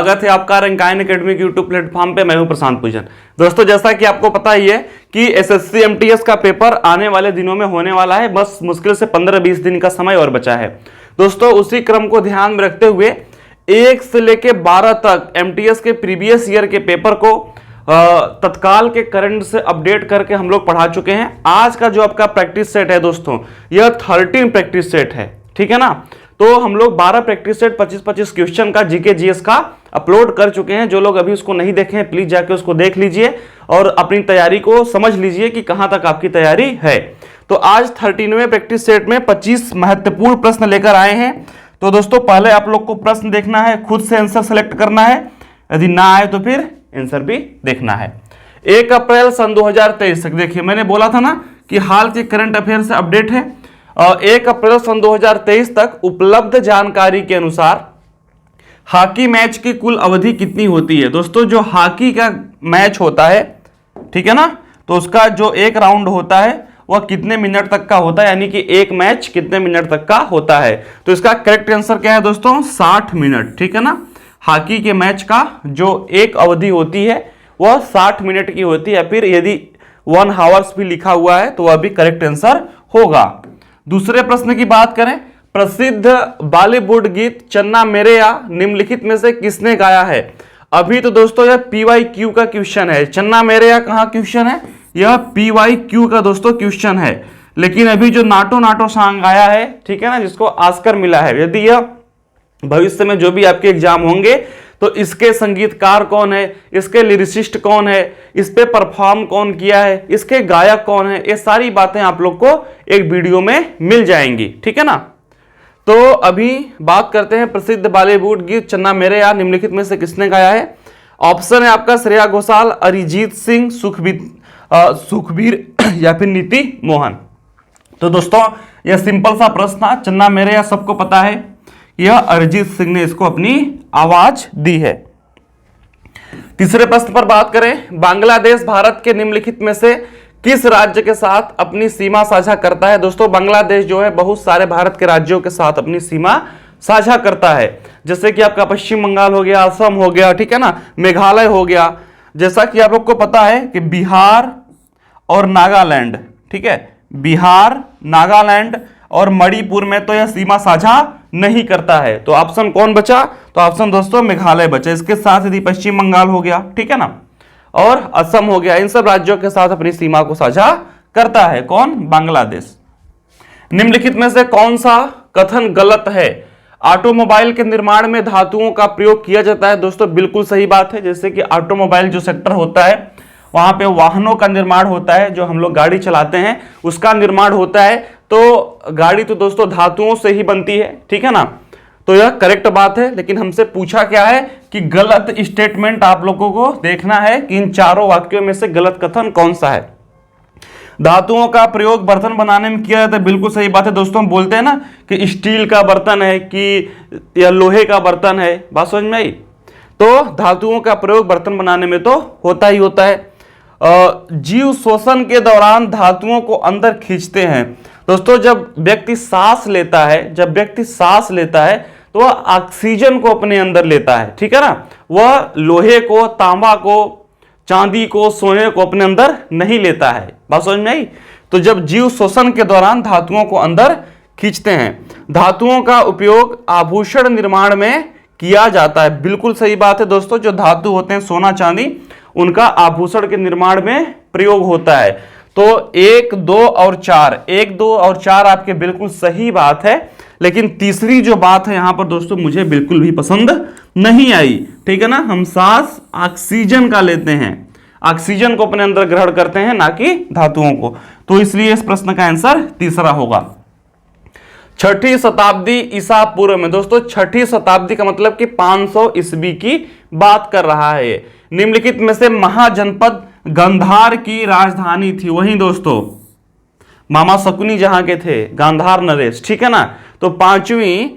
स्वागत है आपका रंकायन एकेडमी के यूट्यूब प्लेटफॉर्म पे। मैं हूं प्रशांत पूजन। दोस्तों, जैसा कि आपको पता ही है कि एसएससी एमटीएस का पेपर आने वाले दिनों में होने वाला है। बस मुश्किल से 15-20 दिन का समय और बचा है। दोस्तों, उसी क्रम को ध्यान में रखते हुए 1 से लेके 12 तक एमटीएस के प्रीवियस ईयर के पेपर को तत्काल के करंट से अपडेट करके हम लोग पढ़ा चुके हैं। आज का जो आपका प्रैक्टिस सेट है दोस्तों, यह 13 प्रैक्टिस सेट है, ठीक है ना। तो हम लोग 12 प्रैक्टिस सेट 25-25 क्वेश्चन का जीके जीएस का अपलोड कर चुके हैं। जो लोग अभी उसको नहीं देखे हैं, प्लीज जाके उसको देख लीजिए और अपनी तैयारी को समझ लीजिए कि कहां तक आपकी तैयारी है। तो आज 13वें प्रैक्टिस सेट में 25 महत्वपूर्ण प्रश्न लेकर आए हैं। तो दोस्तों, पहले आप लोग को प्रश्न देखना है, खुद से आंसर सेलेक्ट करना है, यदि ना आए तो फिर आंसर भी देखना है। 1 अप्रैल सन 2023 तक, देखिए मैंने बोला था ना कि हाल के करंट अफेयर से अपडेट है। 1 अप्रैल सन 2023 तक उपलब्ध जानकारी के अनुसार हॉकी मैच की कुल अवधि कितनी होती है। दोस्तों, जो हॉकी का मैच होता है, ठीक है ना, तो उसका जो एक राउंड होता है वह कितने मिनट तक का होता है, यानी कि एक मैच कितने मिनट तक का होता है। तो इसका करेक्ट आंसर क्या है दोस्तों, 60 मिनट, ठीक है ना। हॉकी के मैच का जो एक अवधि होती है वह 60 मिनट की होती है। फिर यदि 1 आवर्स भी लिखा हुआ है तो वह भी करेक्ट आंसर होगा। दूसरे प्रश्न की बात करें, प्रसिद्ध बॉलीवुड गीत चन्ना मेरेया निम्नलिखित में से किसने गाया है। अभी तो दोस्तों यह PYQ का क्वेश्चन है। चन्ना मेरेया कहां क्वेश्चन है, यह PYQ का दोस्तों क्वेश्चन है। लेकिन अभी जो नाटो नाटो सॉन्ग गाया है, ठीक है ना, जिसको ऑस्कर मिला है, यदि यह भविष्य में जो भी आपके एग्जाम होंगे तो इसके संगीतकार कौन है, इसके लिरिसिस्ट कौन है, इस पे परफॉर्म कौन किया है, इसके गायक कौन है, ये सारी बातें आप लोग को एक वीडियो में मिल जाएंगी, ठीक है ना। तो अभी बात करते हैं प्रसिद्ध बॉलीवुड गीत चन्ना मेरेया निम्नलिखित में से किसने गाया है। ऑप्शन है आपका श्रेया घोषाल, अरिजीत सिंह, सुखबीर या फिर नीति मोहन। तो दोस्तों, यह सिंपल सा प्रश्न था। चन्ना मेरेया सबको पता है, यह अरिजीत सिंह ने इसको अपनी आवाज दी है। तीसरे प्रश्न पर बात करें, बांग्लादेश भारत के निम्नलिखित में से किस राज्य के साथ अपनी सीमा साझा करता है। दोस्तों, बांग्लादेश जो है बहुत सारे भारत के राज्यों के साथ अपनी सीमा साझा करता है, जैसे कि आपका पश्चिम बंगाल हो गया, असम हो गया, ठीक है ना, मेघालय हो गया। जैसा कि आप लोग को पता है कि बिहार और नागालैंड, ठीक है, बिहार, नागालैंड और मणिपुर में तो यह सीमा साझा नहीं करता है। तो ऑप्शन कौन बचा, तो ऑप्शन दोस्तों मेघालय बचा। इसके साथ यदि पश्चिम बंगाल हो गया, ठीक है ना, और असम हो गया, इन सब राज्यों के साथ अपनी सीमा को साझा करता है कौन, बांग्लादेश। निम्नलिखित में से कौन सा कथन गलत है। ऑटोमोबाइल के निर्माण में धातुओं का प्रयोग किया जाता है। दोस्तों, बिल्कुल सही बात है। जैसे कि ऑटोमोबाइल जो सेक्टर होता है वहां पे वाहनों का निर्माण होता है, जो हम लोग गाड़ी चलाते हैं उसका निर्माण होता है। तो गाड़ी तो दोस्तों धातुओं से ही बनती है, ठीक है ना। तो यह करेक्ट बात है। लेकिन हमसे पूछा क्या है कि गलत स्टेटमेंट आप लोगों को देखना है कि इन चारों वाक्यों में से गलत कथन कौन सा है। धातुओं का प्रयोग बर्तन बनाने में किया जाता है, बिल्कुल सही बात है दोस्तों। हम बोलते हैं ना कि स्टील का बर्तन है कि या लोहे का बर्तन है, बात समझ में आई। तो धातुओं का प्रयोग बर्तन बनाने में तो होता ही होता है। जीव श्वसन के दौरान धातुओं को अंदर खींचते हैं। दोस्तों, जब व्यक्ति सांस लेता है तो वह ऑक्सीजन को अपने अंदर लेता है, ठीक है ना। वह लोहे को, तांबा को, चांदी को, सोने को अपने अंदर नहीं लेता है, बात समझ में आई। तो जब जीव श्वसन के दौरान धातुओं को अंदर खींचते हैं। धातुओं का उपयोग आभूषण निर्माण में किया जाता है, बिल्कुल सही बात है दोस्तों। जो धातु होते हैं सोना चांदी, उनका आभूषण के निर्माण में प्रयोग होता है। तो 1, 2 और 4 आपके बिल्कुल सही बात है। लेकिन तीसरी जो बात है यहां पर दोस्तों मुझे बिल्कुल भी पसंद नहीं आई, ठीक है ना। हम सांस ऑक्सीजन का लेते हैं, ऑक्सीजन को अपने अंदर ग्रहण करते हैं, ना कि धातुओं को। तो इसलिए इस प्रश्न का आंसर तीसरा होगा। 6ठी शताब्दी ईसा पूर्व में। दोस्तों, 6ठी शताब्दी का मतलब कि 500 ईस्वी की बात कर रहा है। निम्नलिखित में से महाजनपद गांधार की राजधानी थी। वहीं दोस्तों मामा शकुनी जहां के थे, गांधार नरेश, ठीक है ना। तो 5वीं,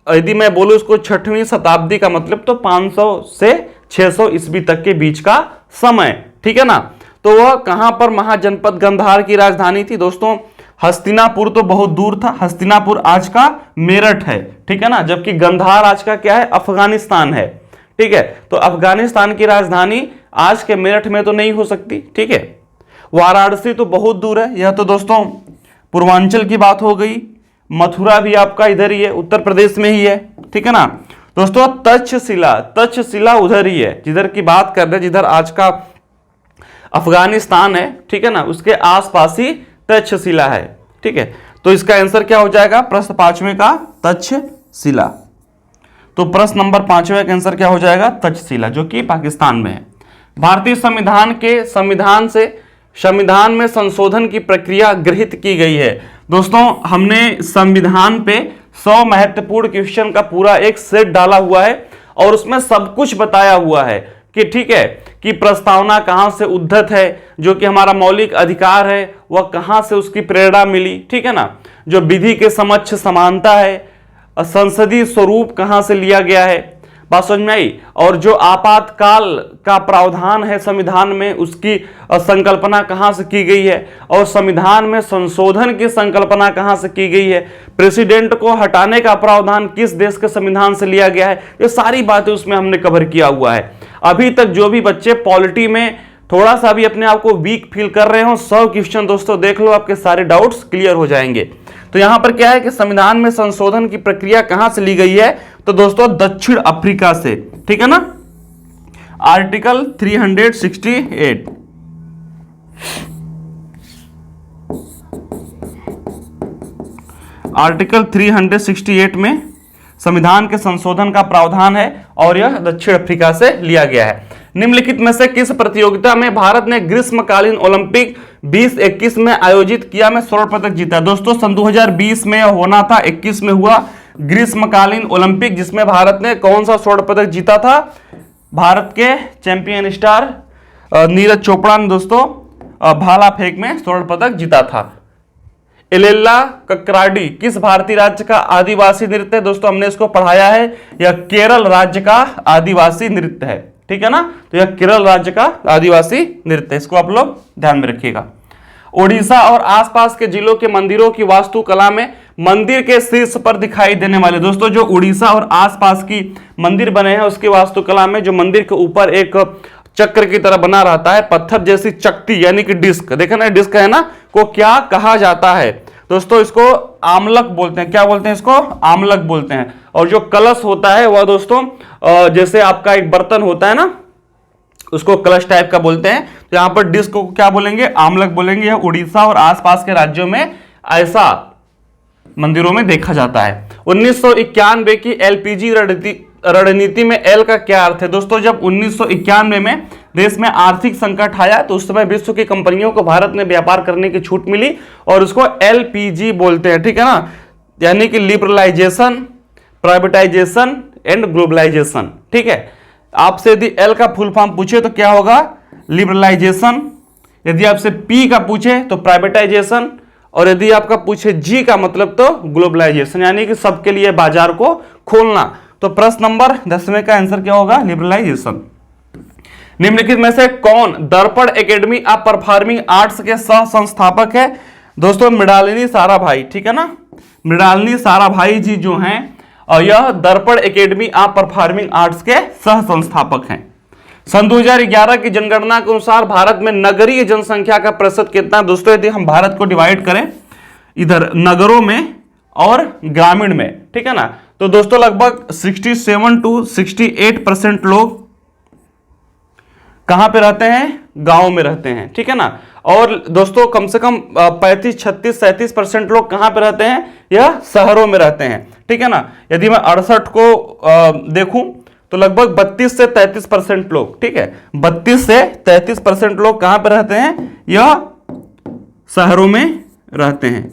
यदि मैं बोलूं उसको 6वीं शताब्दी का मतलब तो 500 से 600 ईस्वी तक के बीच का समय, ठीक है ना। तो वह कहां पर महाजनपद गांधार की राजधानी थी दोस्तों, हस्तिनापुर तो बहुत दूर था, हस्तिनापुर आज का मेरठ है, ठीक है ना, जबकि गंधार आज का क्या है, अफगानिस्तान है, ठीक है। तो अफगानिस्तान की राजधानी आज के मेरठ में तो नहीं हो सकती, ठीक है। वाराणसी तो बहुत दूर है, यह तो दोस्तों पूर्वांचल की बात हो गई। मथुरा भी आपका इधर ही है, उत्तर प्रदेश में ही है, ठीक है ना। दोस्तों तक्षशिला उधर ही है, जिधर की बात कर रहे हैं, जिधर आज का अफगानिस्तान है, ठीक है ना, उसके आसपास ही तक्षशिला है, ठीक है। तो इसका आंसर क्या हो जाएगा प्रश्न 5वें का, तक्षशिला। तो प्रश्न नंबर 5वें का आंसर क्या हो जाएगा, तक्षशिला, जो कि पाकिस्तान में है। भारतीय संविधान में संशोधन की प्रक्रिया गृहीत की गई है। दोस्तों हमने संविधान पे 100 महत्वपूर्ण क्वेश्चन का पूरा एक सेट डाला हुआ है और उसमें सब कुछ बताया हुआ है कि ठीक है, कि प्रस्तावना कहां से उद्धत है, जो कि हमारा मौलिक अधिकार है वह कहां से उसकी प्रेरणा मिली, ठीक है ना, जो विधि के समक्ष समानता है, संसदीय स्वरूप कहां से लिया गया है, बात समझ में आई, और जो आपातकाल का प्रावधान है संविधान में उसकी संकल्पना कहां से की गई है, और संविधान में संशोधन की संकल्पना कहां से की गई है, प्रेसिडेंट को हटाने का प्रावधान किस देश के संविधान से लिया गया है, ये सारी बातें उसमें हमने कवर किया हुआ है। अभी तक जो भी बच्चे पॉलिटी में थोड़ा सा भी अपने आप को वीक फील कर रहे हो, 100 क्वेश्चन दोस्तों देख लो, आपके सारे डाउट्स क्लियर हो जाएंगे। तो यहां पर क्या है कि संविधान में संशोधन की प्रक्रिया कहां से ली गई है, तो दोस्तों दक्षिण अफ्रीका से, ठीक है ना। आर्टिकल 368, आर्टिकल 368 में संविधान के संशोधन का प्रावधान है और यह दक्षिण अफ्रीका से लिया गया है। निम्नलिखित में से किस प्रतियोगिता में भारत ने ग्रीष्मकालीन ओलंपिक 2021 में आयोजित किया में स्वर्ण पदक जीता। दोस्तों सन 2020 में होना था, 21 में हुआ ग्रीष्मकालीन ओलंपिक, जिसमें भारत ने कौन सा स्वर्ण पदक जीता था, भारत के चैंपियन स्टार नीरज चोपड़ा ने दोस्तों भाला फेंक में स्वर्ण पदक जीता था। एलेला कक्राडी किस भारतीय राज्य का आदिवासी नृत्य है, दोस्तों हमने इसको पढ़ाया है, यह केरल राज्य का आदिवासी नृत्य है, ठीक है ना। तो यह केरल राज्य का आदिवासी नृत्य, इसको आप लोग ध्यान में रखिएगा। ओडिशा और आसपास के जिलों के मंदिरों की वास्तुकला में मंदिर के शीर्ष पर दिखाई देने वाले, दोस्तों जो उड़ीसा और आसपास की मंदिर बने हैं उसकी वास्तुकला में जो मंदिर के ऊपर एक चक्र की तरह बना रहता है, पत्थर जैसी चकती यानी कि डिस्क, देखा ना डिस्क है ना, को क्या कहा जाता है, दोस्तों इसको आमलक बोलते हैं। क्या बोलते हैं इसको, आमलक बोलते हैं। और जो कलश होता है वह दोस्तों जैसे आपका एक बर्तन होता है ना, उसको कलश टाइप का बोलते हैं। तो यहां पर डिस्क को क्या बोलेंगे, आमलक बोलेंगे। यह उड़ीसा और आसपास के राज्यों में ऐसा मंदिरों में देखा जाता है। 1991 की एलपीजी रणनीति में एल का क्या अर्थ है, दोस्तों जब 1991 में देश में आर्थिक संकट आया तो उस समय विश्व की कंपनियों को भारत में व्यापार करने की छूट मिली और उसको एलपीजी बोलते हैं, ठीक है ना, यानी कि लिबरलाइजेशन, प्राइवेटाइजेशन एंड ग्लोबलाइजेशन, ठीक है। आपसे यदि एल का फुल फॉर्म पूछे तो क्या होगा, लिबरलाइजेशन, यदि आपसे पी का पूछे तो प्राइवेटाइजेशन, और यदि आपका पूछे जी का मतलब तो ग्लोबलाइजेशन, यानी कि सबके लिए बाजार को खोलना। तो प्रश्न नंबर 10वें का आंसर क्या होगा, लिबरलाइजेशन। निम्नलिखित में से कौन दर्पण एकेडमी ऑफ परफॉर्मिंग आर्ट्स के सह संस्थापक है, दोस्तों मृणालिनी साराभाई, ठीक है ना, मृणालिनी साराभाई जी जो हैं और यह दर्पण एकेडमी ऑफ परफॉर्मिंग आर्ट्स के सह संस्थापक हैं। सन 2011 की जनगणना के अनुसार भारत में नगरीय जनसंख्या का प्रतिशत कितना, दोस्तों यदि हम भारत को डिवाइड करें इधर नगरों में और ग्रामीण में, ठीक है ना, तो दोस्तों लगभग 67 to 68% लोग कहां पे रहते हैं, गांव में रहते हैं, ठीक है ना। और दोस्तों कम से कम 35, 36, 37% लोग कहां पे रहते हैं, यह शहरों में रहते हैं, ठीक है ना। यदि मैं 68 को देखूं तो लगभग 32 से 33% लोग, ठीक है, 32 से 33% लोग कहां पे रहते हैं, यह शहरों में रहते हैं।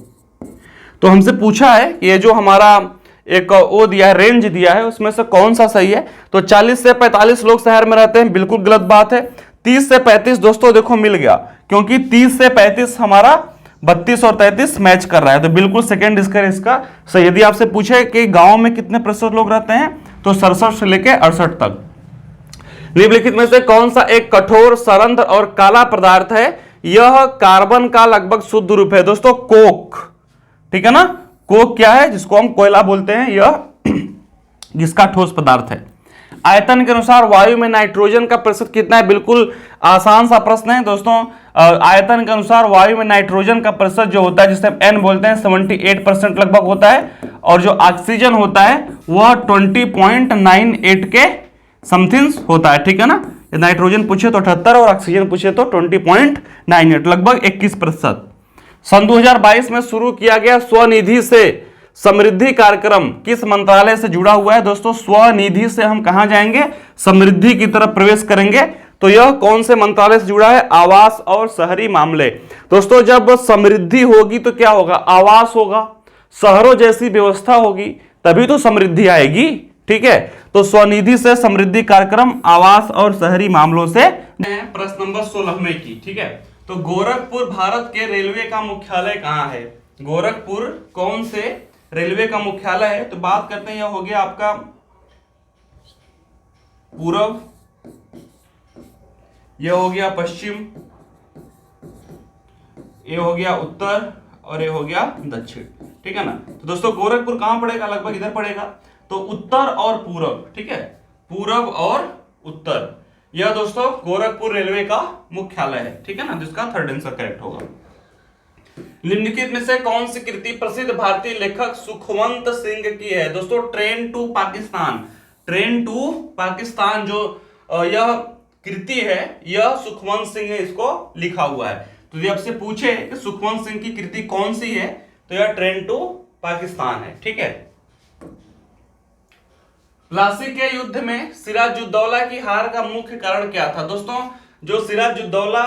तो हमसे पूछा है कि ये जो हमारा एक वो दिया है, रेंज दिया है, उसमें से कौन सा सही है, तो 40 से 45 लोग शहर में रहते हैं, बिल्कुल गलत बात है। 30 से 35 दोस्तों देखो मिल गया, क्योंकि 30 से 35 हमारा 32 और 33 मैच कर रहा है, तो बिल्कुल सेकंड इसका सही। यदि आपसे पूछे कि गांव में कितने प्रतिशत लोग रहते हैं, तो 67 से लेकर 68 तक। निम्नलिखित में से कौन सा एक कठोर, सरंध्र और काला पदार्थ है यह कार्बन का लगभग शुद्ध रूप है दोस्तों, कोक, ठीक है ना। कोक क्या है, जिसको हम कोयला बोलते हैं, यह जिसका ठोस पदार्थ है। आयतन के अनुसार वायु में नाइट्रोजन का प्रतिशत कितना है, बिल्कुल आसान सा प्रश्न है दोस्तों। आयतन के अनुसार वायु में नाइट्रोजन का प्रतिशत जो होता है, जिसे हम N बोलते हैं, 78% लगभग होता है, और जो ऑक्सीजन होता है वह 20.98 के समथिंग होता है, ठीक है ना। नाइट्रोजन पूछे तो 78 और ऑक्सीजन पूछे तो 20.98, लगभग 21%। सन 2022 में शुरू किया गया स्वनिधि से समृद्धि कार्यक्रम किस मंत्रालय से जुड़ा हुआ है दोस्तों। स्वनिधि से हम कहां जाएंगे, समृद्धि की तरफ प्रवेश करेंगे, तो यह कौन से मंत्रालय से जुड़ा है, आवास और शहरी मामले। दोस्तों जब समृद्धि होगी तो क्या होगा, आवास होगा, शहरों जैसी व्यवस्था होगी, तभी तो समृद्धि आएगी, ठीक है। तो स्वनिधि से समृद्धि कार्यक्रम आवास और शहरी मामलों से। प्रश्न नंबर 16 में की, ठीक है। तो गोरखपुर भारत के रेलवे का मुख्यालय कहां है, गोरखपुर कौन से रेलवे का मुख्यालय है। तो बात करते हैं, यह हो गया आपका पूर्व, यह हो गया पश्चिम, ये हो गया उत्तर, और ये हो गया दक्षिण, ठीक है ना। तो दोस्तों गोरखपुर कहां पड़ेगा, लगभग इधर पड़ेगा, तो उत्तर और पूरब, ठीक है, पूरब और उत्तर, यह दोस्तों गोरखपुर रेलवे का मुख्यालय है, ठीक है ना, जिसका थर्ड आंसर करेक्ट होगा। निम्नलिखित में से कौन सी कृति प्रसिद्ध भारतीय लेखक सुखवंत सिंह की है दोस्तों। Train to Pakistan, train to Pakistan जो यह कृति है, यह सुखवंत सिंह ने इसको लिखा हुआ है। तो यदि आपसे पूछे कि सुखवंत सिंह की कृति कौन सी है, तो यह ट्रेन टू पाकिस्तान है, ठीक है। प्लासी के युद्ध में सिराजुद्दौला की हार का मुख्य कारण क्या था दोस्तों। जो सिराजुद्दौला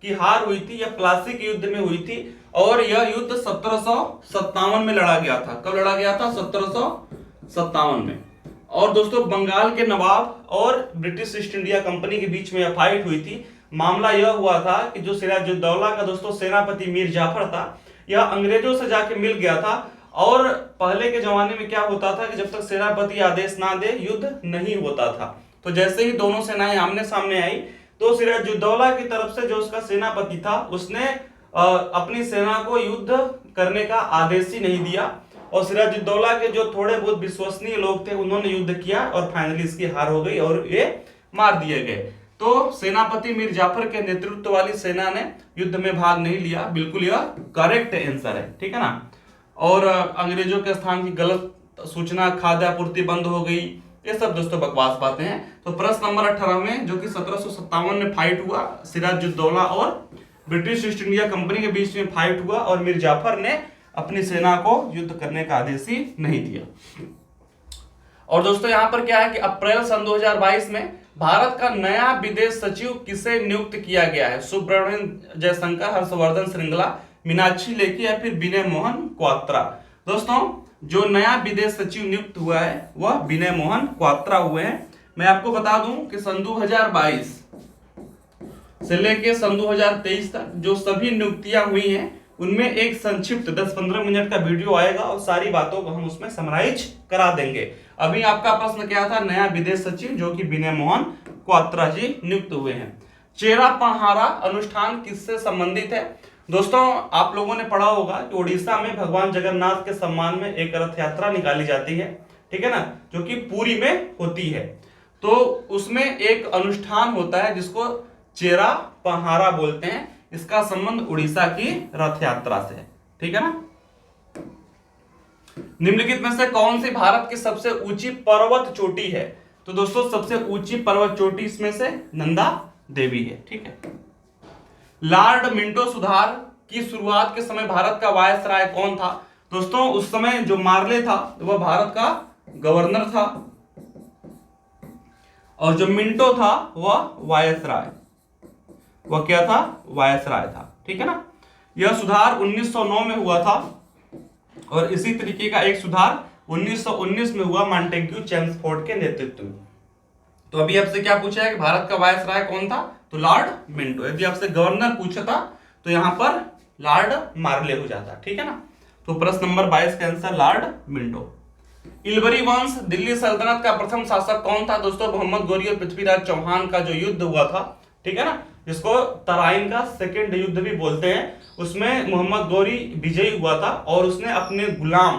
की हार हुई थी, यह प्लासी के युद्ध में हुई थी, और यह युद्ध 1757 में लड़ा गया था। कब लड़ा गया था, 1757 में। और दोस्तों बंगाल के नवाब और ब्रिटिश ईस्ट इंडिया कंपनी के बीच में यह फाइट हुई थी। मामला यह हुआ था कि जो सिराजुद्दौला का दोस्तों सेनापति मीर जाफर था, यह अंग्रेजों से जाके मिल गया था, और पहले के जमाने में क्या होता था कि जब तक सेनापति आदेश ना दे युद्ध नहीं होता था। तो जैसे ही दोनों सेनाएं आमने सामने आई, तो सिराजुद्दौला की तरफ से जो उसका सेनापति था, उसने अपनी सेना को युद्ध करने का आदेश ही नहीं दिया, और सिराजुद्दौला के जो थोड़े बहुत विश्वसनीय लोग थे, उन्होंने युद्ध किया, और फाइनली इसकी हार हो गई और ये मार दिए गए। तो सेनापति मीर जाफर के नेतृत्व वाली सेना ने युद्ध में भाग नहीं लिया, बिल्कुल यह करेक्ट आंसर है, ठीक है ना। और अंग्रेजों के स्थान की गलत सूचना, खाद्य आपूर्ति बंद हो गई, ये सब दोस्तों बकवास बातें हैं। तो प्रश्न नंबर 18 में, जो कि 1757 में फाइट हुआ, सिराजुद्दौला और ब्रिटिश ईस्ट इंडिया कंपनी के बीच में फाइट हुआ, और मीर जाफर ने अपनी सेना को युद्ध करने का आदेश ही नहीं दिया। और दोस्तों यहां पर क्या है कि अप्रैल सन 2022 में भारत का नया विदेश सचिव किसे नियुक्त किया गया है। सुब्रमण्यम जयशंकर, हर्षवर्धन श्रृंगला, मीनाक्षी लेखी, या फिर विनय मोहन क्वात्रा। दोस्तों जो नया विदेश सचिव नियुक्त हुआ है वह विनय मोहन क्वात्रा हुए हैं। मैं आपको बता दूं कि सन 2022 से लेके सन 2023 तक जो सभी नियुक्तियां हुई हैं, उनमें एक संक्षिप्त 10-15 मिनट का वीडियो आएगा, और सारी बातों को हम उसमें समराइज करा देंगे। अभी आपका प्रश्न क्या था, नया विदेश सचिव जो कि विनय मोहन क्वात्रा जी नियुक्त हुए हैं। चेरा पहाड़ा अनुष्ठान किससे संबंधित है दोस्तों। आप लोगों ने पढ़ा होगा कि उड़ीसा में भगवान जगन्नाथ के सम्मान में एक रथ यात्रा निकाली जाती है, ठीक है ना, जो कि पुरी में होती है। तो उसमें एक अनुष्ठान होता है जिसको चेरा पहाड़ा बोलते हैं। इसका संबंध उड़ीसा की रथ यात्रा से है, ठीक है ना। निम्नलिखित में से कौन सी भारत की सबसे ऊंची पर्वत चोटी है। तो दोस्तों सबसे ऊंची पर्वत चोटी इसमें से नंदा देवी है, ठीक है। लॉर्ड मिंटो सुधार की शुरुआत के समय भारत का वायसराय कौन था दोस्तों। उस समय जो मार्ले था वह भारत का गवर्नर था, और जो मिंटो था वह वायसराय, वह क्या था, वायसराय था, ठीक है ना। यह सुधार 1909 में हुआ था, और इसी तरीके का एक सुधार 1919 में हुआ मॉन्टेग्यू चेम्सफोर्ड के नेतृत्व में। तो अभी आपसे क्या पूछा है कि भारत का वायसराय कौन था, तो लॉर्ड मिंटो। यदि आपसे गवर्नर पूछा था तो यहां पर लॉर्ड मार्ले हो जाता, ठीक है ना। तो प्रश्न नंबर 22 का आंसर लॉर्ड मिंटो। इलबरी वंश दिल्ली सल्तनत का प्रथम शासक कौन था दोस्तों। मोहम्मद गोरी और पृथ्वीराज चौहान का जो युद्ध हुआ था ठीक है ना, जिसको तराइन का सेकेंड युद्ध भी बोलते हैं। उसमें मोहम्मद गौरी विजयी हुआ था और उसने अपने गुलाम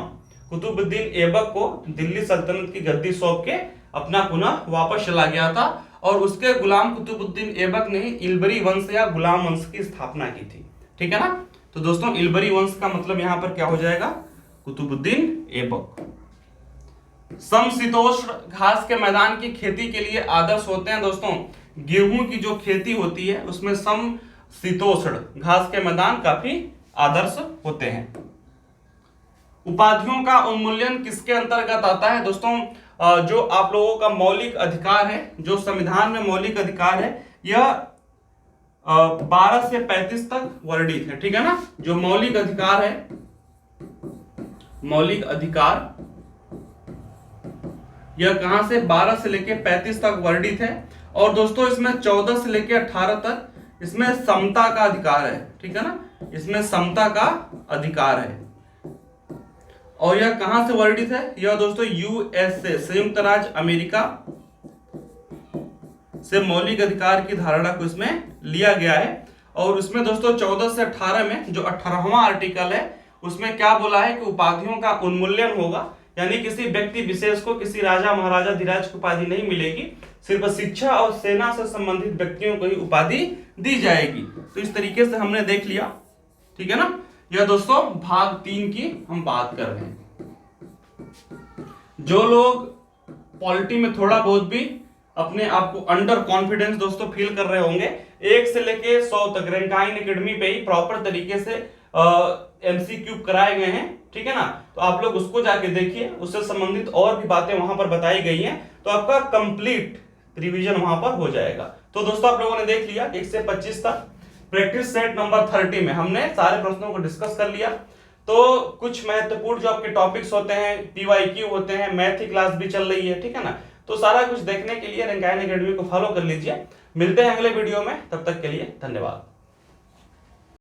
कुतुबुद्दीन ऐबक को दिल्ली सल्तनत की गद्दी सौंप के अपना पुनः वापस चला गया था और उसके गुलाम कुतुबुद्दीन ऐबक ने इल्बरी वंश या गुलाम वंश की स्थापना की थी। ठीक है ना, तो दोस्तों इल्बरी वंश का मतलब यहां पर क्या हो जाएगा, कुतुबुद्दीन ऐबक। समशीतोष्ण घास के मैदान की खेती के लिए आदर्श होते हैं दोस्तों। गेहूं की जो खेती होती है उसमें समशीतोष्ण घास के मैदान काफी आदर्श होते हैं। उपाधियों का उन्मूलन किसके अंतर्गत आता है दोस्तों, जो आप लोगों का मौलिक अधिकार है, जो संविधान में मौलिक अधिकार है, यह 12 से 35 तक वर्णित है। ठीक है ना, जो मौलिक अधिकार है, मौलिक अधिकार यह कहां से 12 से लेकर 35 तक वर्णित है। और दोस्तों इसमें 14 से लेकर 18 तक इसमें समता का अधिकार है। ठीक है ना, इसमें समता का अधिकार है और यह कहां से वर्णित है, यह दोस्तों यूएसए संयुक्त राज्य अमेरिका से मौलिक अधिकार की धारणा को इसमें लिया गया है। और उसमें दोस्तों 14 से 18 में जो 18वां आर्टिकल है उसमें क्या बोला है कि उपाधियों का उन्मूलन होगा, यानी किसी व्यक्ति विशेष को किसी राजा महाराजा धीराज की उपाधि नहीं मिलेगी, सिर्फ शिक्षा और सेना से संबंधित व्यक्तियों को ही उपाधि दी जाएगी। तो इस तरीके से हमने देख लिया। ठीक है ना, यह दोस्तों भाग 3 की हम बात कर रहे हैं। जो लोग पॉलिटी में थोड़ा बहुत भी अपने आप को अंडर कॉन्फिडेंस दोस्तों फील कर रहे होंगे, 1 से लेके 100 तक रैंकाइन एकेडमी पे ही प्रॉपर तरीके से एमसीक्यू कराए गए हैं। ठीक है ना, तो आप लोग उसको जाके देखिए, उससे संबंधित और भी बातें वहां पर बताई गई हैं, तो आपका कंप्लीट रिवीजन वहां पर हो जाएगा। तो दोस्तों आप लोगों ने देख लिया 1 से 25 तक। प्रैक्टिस सेट नंबर 30 में हमने सारे प्रश्नों को डिस्कस कर लिया। तो कुछ महत्वपूर्ण जो आपके टॉपिक्स होते हैं, पीवाईक्यू होते हैं, मैथ की क्लास भी चल रही है। ठीक है ना, तो सारा कुछ देखने के लिए रैंकाइन एकेडमी को फॉलो कर लीजिए। मिलते हैं अगले वीडियो में, तब तक के लिए धन्यवाद।